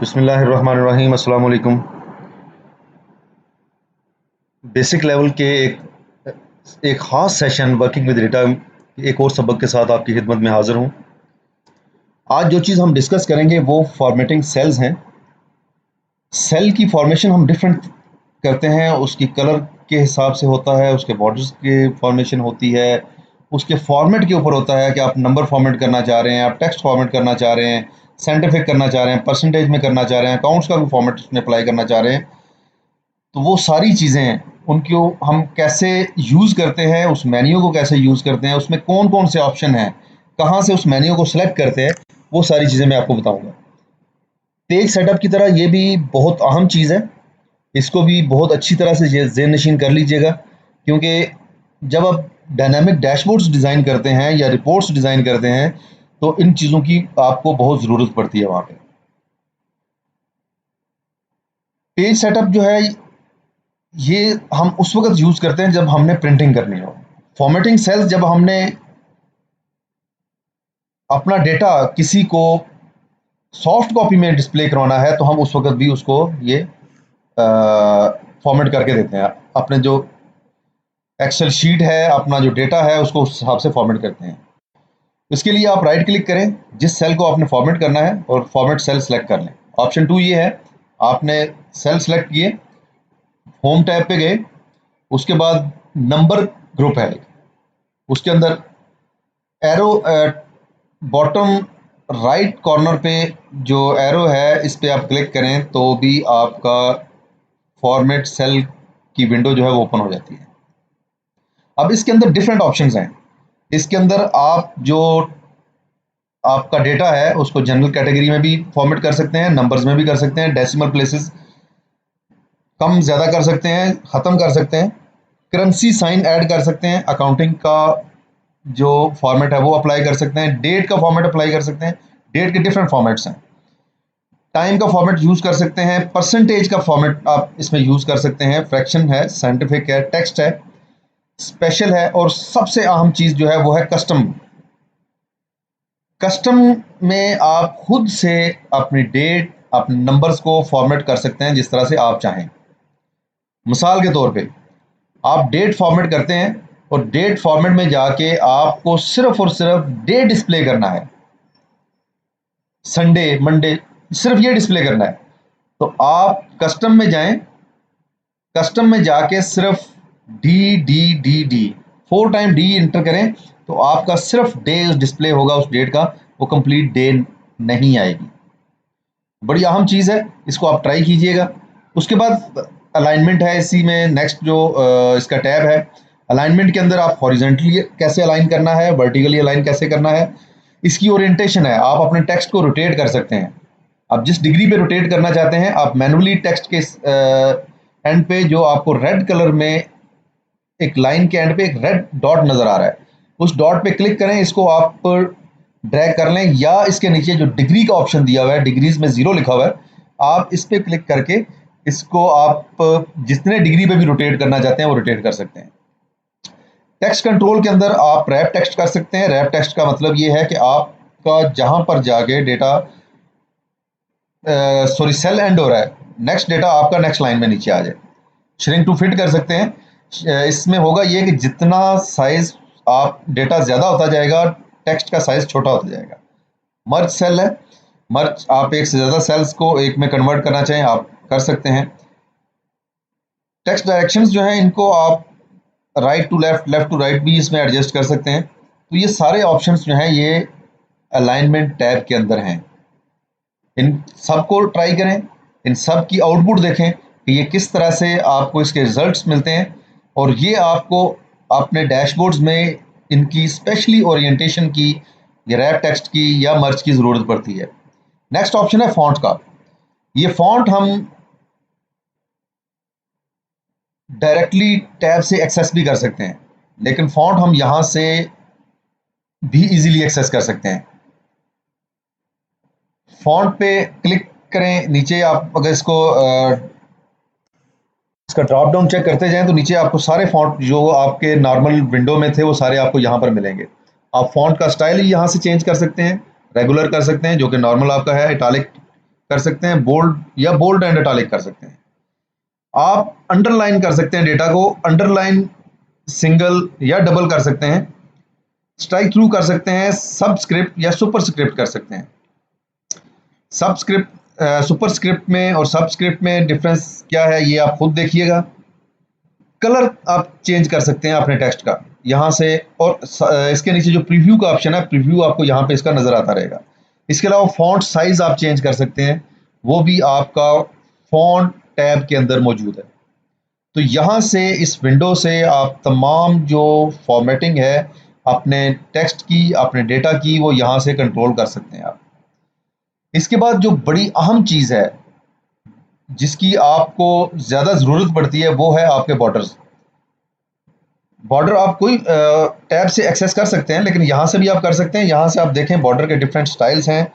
बिस्मिल्लाहिर्रहमानिर्रहीम अस्सलाम वालेकुम। बेसिक लेवल के एक ख़ास सेशन वर्किंग विद डेटा एक और सबक के साथ आपकी खिदमत में हाज़िर हूँ। आज जो चीज़ हम डिस्कस करेंगे वो फॉर्मेटिंग सेल्स हैं। सेल की फॉर्मेशन हम डिफरेंट करते हैं, उसकी कलर के हिसाब से होता है, उसके बॉर्डर्स की फॉर्मेशन होती है, उसके फॉर्मेट के ऊपर होता है कि आप नंबर फॉर्मेट करना चाह रहे हैं, आप टेक्स्ट फॉर्मेट करना चाह रहे हैं, साइंटिफिक करना चाह रहे हैं, परसेंटेज में करना चाह रहे हैं, अकाउंट्स का भी फॉर्मेट उसमें अप्लाई करना चाह रहे हैं। तो वो सारी चीज़ें हैं, उनको हम कैसे यूज़ करते हैं, उस मेन्यू को कैसे यूज़ करते हैं, उसमें कौन कौन से ऑप्शन हैं, कहाँ से उस मेन्यू को सिलेक्ट करते हैं, वो सारी चीज़ें मैं आपको बताऊंगा। पेज सेटअप की तरह ये भी बहुत अहम चीज़ है, इसको भी बहुत अच्छी तरह से ज़हन नशीन कर लीजिएगा, क्योंकि जब आप डायनामिक डैशबोर्ड्स डिज़ाइन करते हैं या रिपोर्ट्स डिज़ाइन करते हैं तो इन चीज़ों की आपको बहुत ज़रूरत पड़ती है वहाँ पे। पेज सेटअप जो है ये हम उस वक्त यूज़ करते हैं जब हमने प्रिंटिंग करनी हो। फॉर्मेटिंग सेल्स जब हमने अपना डेटा किसी को सॉफ्ट कॉपी में डिस्प्ले करवाना है तो हम उस वक्त भी उसको ये फॉर्मेट करके देते हैं। अपने जो एक्सेल शीट है, अपना जो डेटा है, उसको उस हिसाब से फॉर्मेट करते हैं। इसके लिए आप राइट क्लिक करें जिस सेल को आपने फॉर्मेट करना है और फॉर्मेट सेल सेलेक्ट कर लें। ऑप्शन 2 ये है, आपने सेल सेलेक्ट किए, होम टैब पे गए, उसके बाद नंबर ग्रुप है, उसके अंदर एरो बॉटम राइट कॉर्नर पे जो एरो है इस पे आप क्लिक करें तो भी आपका फॉर्मेट सेल की विंडो जो है वो ओपन हो जाती है। अब इसके अंदर डिफरेंट ऑप्शंस हैं। इसके अंदर आप जो आपका डेटा है उसको जनरल कैटेगरी में भी फॉर्मेट कर सकते हैं, नंबर्स में भी कर सकते हैं, डेसिमल प्लेसेस कम ज़्यादा कर सकते हैं, ख़त्म कर सकते हैं, करेंसी साइन ऐड कर सकते हैं, अकाउंटिंग का जो फॉर्मेट है वो अप्लाई कर सकते हैं, डेट का फॉर्मेट अप्लाई कर सकते हैं, डेट के डिफरेंट फॉर्मेट्स हैं, टाइम का फॉर्मेट यूज़ कर सकते हैं, परसेंटेज का फॉर्मेट आप इसमें यूज़ कर सकते हैं, फ्रैक्शन है, साइंटिफिक है, टेक्स्ट है, स्पेशल है, और सबसे अहम चीज़ जो है वो है कस्टम। कस्टम में आप खुद से अपनी डेट, अपने नंबर्स को फॉर्मेट कर सकते हैं जिस तरह से आप चाहें। मिसाल के तौर पे आप डेट फॉर्मेट करते हैं और डेट फॉर्मेट में जाके आपको सिर्फ और सिर्फ डे डिस्प्ले करना है, संडे, मंडे, सिर्फ ये डिस्प्ले करना है, तो आप कस्टम में जाएं, कस्टम में जाके सिर्फ D D D D 4 time D inter करें तो आपका सिर्फ डे डिस्प्ले होगा उस डेट का, वो कंप्लीट डे नहीं आएगी। बड़ी अहम चीज़ है, इसको आप ट्राई कीजिएगा। उसके बाद अलाइनमेंट है, इसी में नेक्स्ट जो इसका टैब है, अलाइनमेंट के अंदर आप हॉरिजेंटली कैसे अलाइन करना है, वर्टिकली अलाइन कैसे करना है, इसकी ओरिएंटेशन है, आप अपने टेक्स्ट को रोटेट कर सकते हैं। आप जिस डिग्री पे रोटेट करना चाहते हैं, आप मैनुअली टेक्स्ट के एंड पे जो आपको रेड कलर में एक लाइन के एंड पे एक रेड डॉट नज़र आ रहा है, उस डॉट पे क्लिक करें, इसको आप ड्रैग कर लें, या इसके नीचे जो डिग्री का ऑप्शन दिया हुआ है, डिग्रीज में 0 लिखा हुआ है, आप इस पे क्लिक करके इसको आप जितने डिग्री पे भी रोटेट करना चाहते हैं वो रोटेट कर सकते हैं। टेक्स्ट कंट्रोल के अंदर आप रैप टेक्स्ट कर सकते हैं। रैप टेक्स्ट का मतलब ये है कि आपका जहां पर जाके डेटा सॉरी सेल एंड हो रहा है, नेक्स्ट डेटा आपका नेक्स्ट लाइन में नीचे आ जाए। श्रिंक टू फिट कर सकते हैं। इसमें होगा ये कि जितना साइज आप डेटा ज़्यादा होता जाएगा, टेक्स्ट का साइज छोटा होता जाएगा। मर्ज सेल है, मर्ज आप एक से ज़्यादा सेल्स को एक में कन्वर्ट करना चाहें आप कर सकते हैं। टेक्स्ट डायरेक्शंस जो हैं इनको आप right to left, left to right भी इसमें एडजस्ट कर सकते हैं। तो ये सारे ऑप्शंस जो हैं ये अलाइनमेंट टैब के अंदर हैं। इन सबको ट्राई करें, इन सब की आउटपुट देखें कि ये किस तरह से आपको इसके रिजल्ट्स मिलते हैं, और ये आपको अपने डैशबोर्ड्स में इनकी स्पेशली ओरिएंटेशन की या रैप टेक्स्ट की या मर्ज की ज़रूरत पड़ती है। नेक्स्ट ऑप्शन है फॉन्ट का। ये फॉन्ट हम डायरेक्टली टैब से एक्सेस भी कर सकते हैं, लेकिन फॉन्ट हम यहाँ से भी इजीली एक्सेस कर सकते हैं। फॉन्ट पे क्लिक करें, नीचे आप अगर इसका ड्रॉप डाउन चेक करते जाएं तो नीचे आपको सारे फॉन्ट जो आपके नॉर्मल विंडो में थे वो सारे आपको यहाँ पर मिलेंगे। आप फॉन्ट का स्टाइल ही यहाँ से चेंज कर सकते हैं, रेगुलर कर सकते हैं जो कि नॉर्मल आपका है, इटालिक कर सकते हैं, बोल्ड या बोल्ड एंड इटैलिक कर सकते हैं। आप अंडरलाइन कर सकते हैं, डेटा को अंडरलाइन सिंगल या डबल कर सकते हैं, स्ट्राइक थ्रू कर सकते हैं, सबस्क्रिप्ट या सुपरस्क्रिप्ट कर सकते हैं। सबस्क्रिप्ट सुपरस्क्रिप्ट में और सबस्क्रिप्ट में डिफरेंस क्या है ये आप खुद देखिएगा। कलर आप चेंज कर सकते हैं अपने टेक्स्ट का यहाँ से, और इसके नीचे जो प्रीव्यू का ऑप्शन है, प्रीव्यू आपको यहाँ पे इसका नज़र आता रहेगा। इसके अलावा फॉन्ट साइज आप चेंज कर सकते हैं, वो भी आपका फॉन्ट टैब के अंदर मौजूद है। तो यहाँ से इस विंडो से आप तमाम जो फॉर्मेटिंग है अपने टेक्स्ट की, अपने डेटा की, वो यहाँ से कंट्रोल कर सकते हैं आप। इसके बाद जो बड़ी अहम चीज़ है जिसकी आपको ज़्यादा ज़रूरत पड़ती है वो है आपके बॉर्डर्स। बॉर्डर आप कोई टैब से एक्सेस कर सकते हैं, लेकिन यहाँ से भी आप कर सकते हैं। यहाँ से आप देखें बॉर्डर के डिफरेंट स्टाइल्स हैं,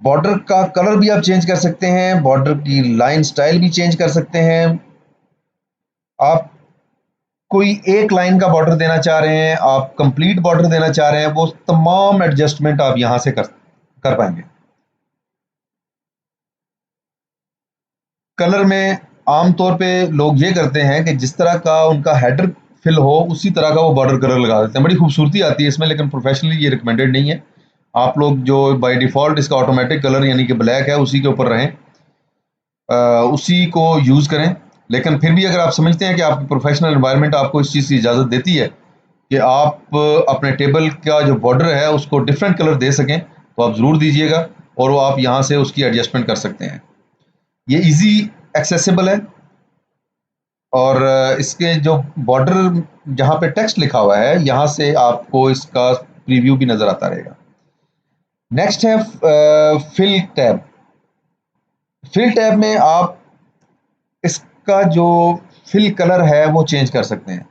बॉर्डर का कलर भी आप चेंज कर सकते हैं, बॉर्डर की लाइन स्टाइल भी चेंज कर सकते हैं। आप कोई एक लाइन का बॉर्डर देना चाह रहे हैं, आप कंप्लीट बॉर्डर देना चाह रहे हैं, वो तमाम एडजस्टमेंट आप यहाँ से कर पाएंगे। कलर में आमतौर पे लोग ये करते हैं कि जिस तरह का उनका हेडर फिल हो उसी तरह का वो बॉर्डर कलर लगा देते हैं, बड़ी खूबसूरती आती है इसमें, लेकिन प्रोफेशनली ये रिकमेंडेड नहीं है। आप लोग जो बाय डिफ़ॉल्ट इसका ऑटोमेटिक कलर यानी कि ब्लैक है उसी के ऊपर रहें, उसी को यूज़ करें। लेकिन फिर भी अगर आप समझते हैं कि आपकी प्रोफेशनल एनवायरनमेंट आपको इस चीज़ की इजाज़त देती है कि आप अपने टेबल का जो बॉर्डर है उसको डिफरेंट कलर दे सकें, तो आप ज़रूर दीजिएगा, और वो आप यहाँ से उसकी एडजस्टमेंट कर सकते हैं। ये इजी एक्सेसिबल है, और इसके जो बॉर्डर जहाँ पे टेक्स्ट लिखा हुआ है यहाँ से आपको इसका प्रीव्यू भी नज़र आता रहेगा। नेक्स्ट है फिल टैब। फिल टैब में आप इसका जो फिल कलर है वो चेंज कर सकते हैं।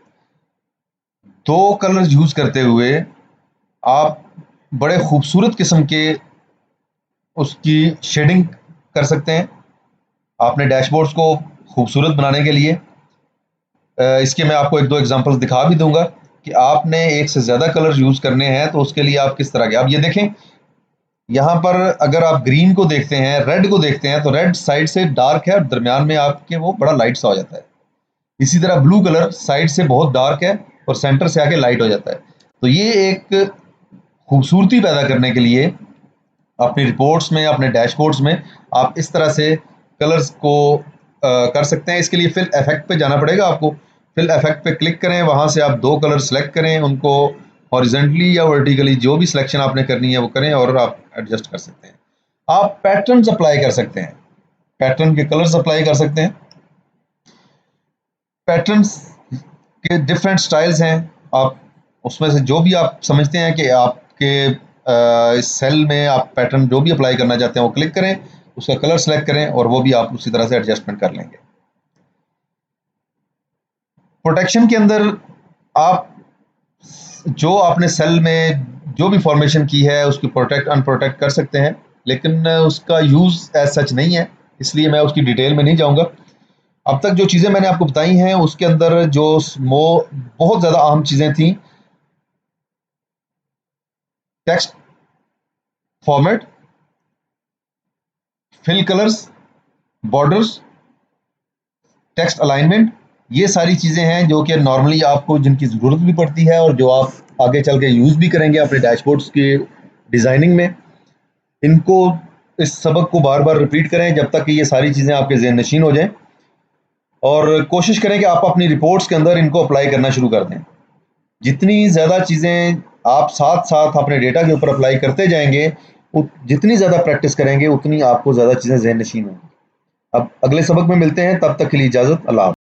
दो कलर यूज़ करते हुए आप बड़े खूबसूरत किस्म के उसकी शेडिंग कर सकते हैं अपने डैशबोर्ड्स को खूबसूरत बनाने के लिए। इसके मैं आपको एक दो एग्जांपल्स दिखा भी दूंगा कि आपने एक से ज़्यादा कलर यूज़ करने हैं तो उसके लिए आप किस तरह के। आप ये देखें यहाँ पर अगर आप ग्रीन को देखते हैं, रेड को देखते हैं, तो रेड साइड से डार्क है और दरमियान में आपके वो बड़ा लाइट सा हो जाता है। इसी तरह ब्लू कलर साइड से बहुत डार्क है और सेंटर से आके लाइट हो जाता है। तो ये एक खूबसूरती पैदा करने के लिए अपनी रिपोर्ट्स में, अपने डैशबोर्ड्स में आप इस तरह से कलर्स को कर सकते हैं। इसके लिए फिल इफेक्ट पे जाना पड़ेगा आपको। फिल इफेक्ट पे क्लिक करें, वहाँ से आप दो कलर सेलेक्ट करें, उनको हॉरिजेंटली या वर्टिकली जो भी सिलेक्शन आपने करनी है वो करें और आप एडजस्ट कर सकते हैं। आप पैटर्न्स अप्लाई कर सकते हैं, पैटर्न के कलर्स अप्लाई कर सकते हैं। पैटर्न्स के डिफरेंट स्टाइल्स हैं, आप उसमें से जो भी आप समझते हैं कि आपके इस सेल में आप पैटर्न जो भी अप्लाई करना चाहते हैं वो क्लिक करें, उसका कलर सेलेक्ट करें और वो भी आप उसी तरह से एडजस्टमेंट कर लेंगे। प्रोटेक्शन के अंदर आप जो आपने सेल में जो भी फॉर्मेशन की है उसकी प्रोटेक्ट अनप्रोटेक्ट कर सकते हैं, लेकिन उसका यूज़ एज सच नहीं है, इसलिए मैं उसकी डिटेल में नहीं जाऊंगा। अब तक जो चीज़ें मैंने आपको बताई हैं उसके अंदर जो बहुत ज़्यादा अहम चीज़ें थी, text format, fill colours, borders, text alignment, ये सारी चीज़ें हैं जो कि नॉर्मली आपको जिनकी ज़रूरत भी पड़ती है और जो आप आगे चल के यूज़ भी करेंगे अपने डैशबोर्ड्स के डिज़ाइनिंग में। इनको, इस सबक को बार बार रिपीट करें जब तक कि ये सारी चीज़ें आपके ज़हन नशीन हो जाएं, और कोशिश करें कि आप अपनी रिपोर्ट्स के अंदर इनको अप्लाई करना शुरू कर दें। जितनी ज़्यादा चीज़ें आप साथ साथ अपने डेटा के ऊपर अप्लाई करते जाएंगे, जितनी ज़्यादा प्रैक्टिस करेंगे उतनी आपको ज़्यादा चीज़ें ज़हन नशीन होंगी। अब अगले सबक में मिलते हैं, तब तक के लिए इजाज़त, अल्लाह।